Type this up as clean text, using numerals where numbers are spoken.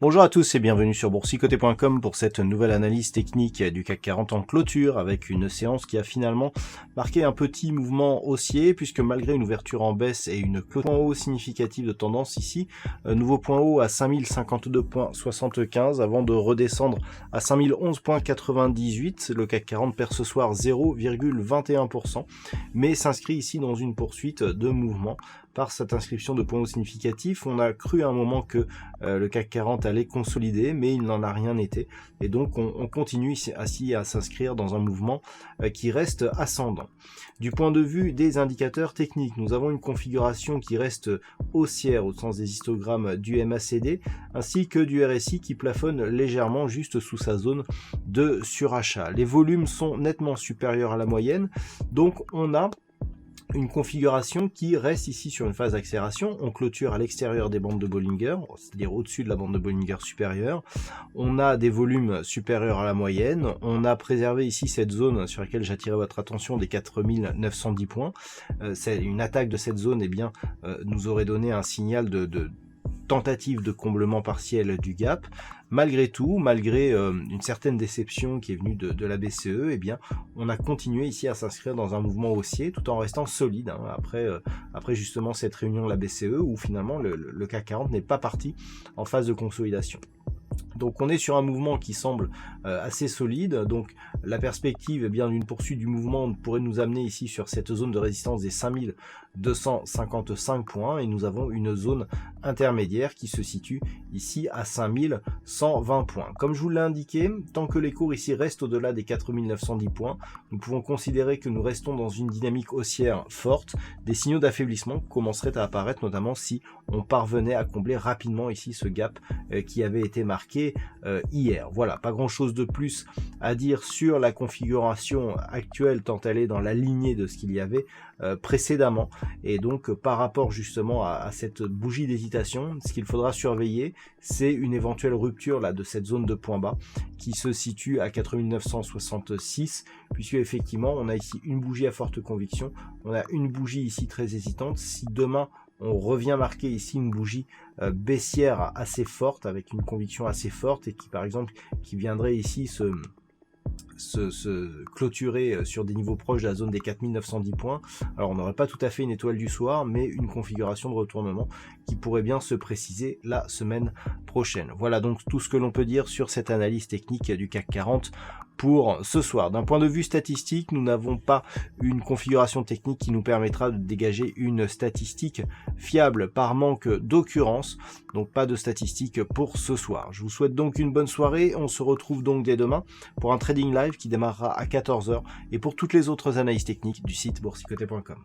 Bonjour à tous et bienvenue sur boursicoté.com pour cette nouvelle analyse technique du CAC 40 en clôture avec une séance qui a finalement marqué un petit mouvement haussier puisque malgré une ouverture en baisse et une clôture point haut significative de tendance ici, nouveau point haut à 5052,75 avant de redescendre à 5011,98. Le CAC 40 perd ce soir 0,21% mais s'inscrit ici dans une poursuite de mouvement. Par cette inscription de points hauts significatifs, on a cru à un moment que le CAC 40 allait consolider, mais il n'en a rien été. Et donc on continue ici à s'inscrire dans un mouvement qui reste ascendant. Du point de vue des indicateurs techniques, nous avons une configuration qui reste haussière au sens des histogrammes du MACD, ainsi que du RSI qui plafonne légèrement juste sous sa zone de surachat. Les volumes sont nettement supérieurs à la moyenne, donc on a une configuration qui reste ici sur une phase d'accélération. On clôture à l'extérieur des bandes de Bollinger, c'est-à-dire au-dessus de la bande de Bollinger supérieure. On a des volumes supérieurs à la moyenne. On a préservé ici cette zone sur laquelle j'attirais votre attention des 4910 points. Une attaque de cette zone nous aurait donné un signal de tentative de comblement partiel du gap. Malgré tout, malgré une certaine déception qui est venue de la BCE, on a continué ici à s'inscrire dans un mouvement haussier tout en restant solide après justement cette réunion de la BCE où finalement le CAC 40 n'est pas parti en phase de consolidation. Donc on est sur un mouvement qui semble assez solide, donc la perspective d'une poursuite du mouvement pourrait nous amener ici sur cette zone de résistance des 5255 points et nous avons une zone intermédiaire qui se situe ici à 5120 points. Comme je vous l'ai indiqué, tant que les cours ici restent au-delà des 4910 points, nous pouvons considérer que nous restons dans une dynamique haussière forte. Des signaux d'affaiblissement commenceraient à apparaître, notamment si on parvenait à combler rapidement ici ce gap qui avait été marqué hier. Voilà, pas grand chose de plus à dire sur la configuration actuelle tant elle est dans la lignée de ce qu'il y avait précédemment, et donc par rapport justement à cette bougie d'hésitation, ce qu'il faudra surveiller, c'est une éventuelle rupture de cette zone de point bas qui se situe à 4966, puisque effectivement on a ici une bougie à forte conviction, on a une bougie ici très hésitante. Si demain on revient marquer ici une bougie baissière assez forte, avec une conviction assez forte, et qui par exemple qui viendrait ici se clôturer sur des niveaux proches de la zone des 4910 points, alors on n'aurait pas tout à fait une étoile du soir, mais une configuration de retournement qui pourrait bien se préciser la semaine prochaine. Voilà donc tout ce que l'on peut dire sur cette analyse technique du CAC 40 pour ce soir. D'un point de vue statistique, nous n'avons pas une configuration technique qui nous permettra de dégager une statistique fiable par manque d'occurrence, donc pas de statistique pour ce soir. Je vous souhaite donc une bonne soirée, on se retrouve donc dès demain pour un trading live qui démarrera à 14 h et pour toutes les autres analyses techniques du site boursicoté.com.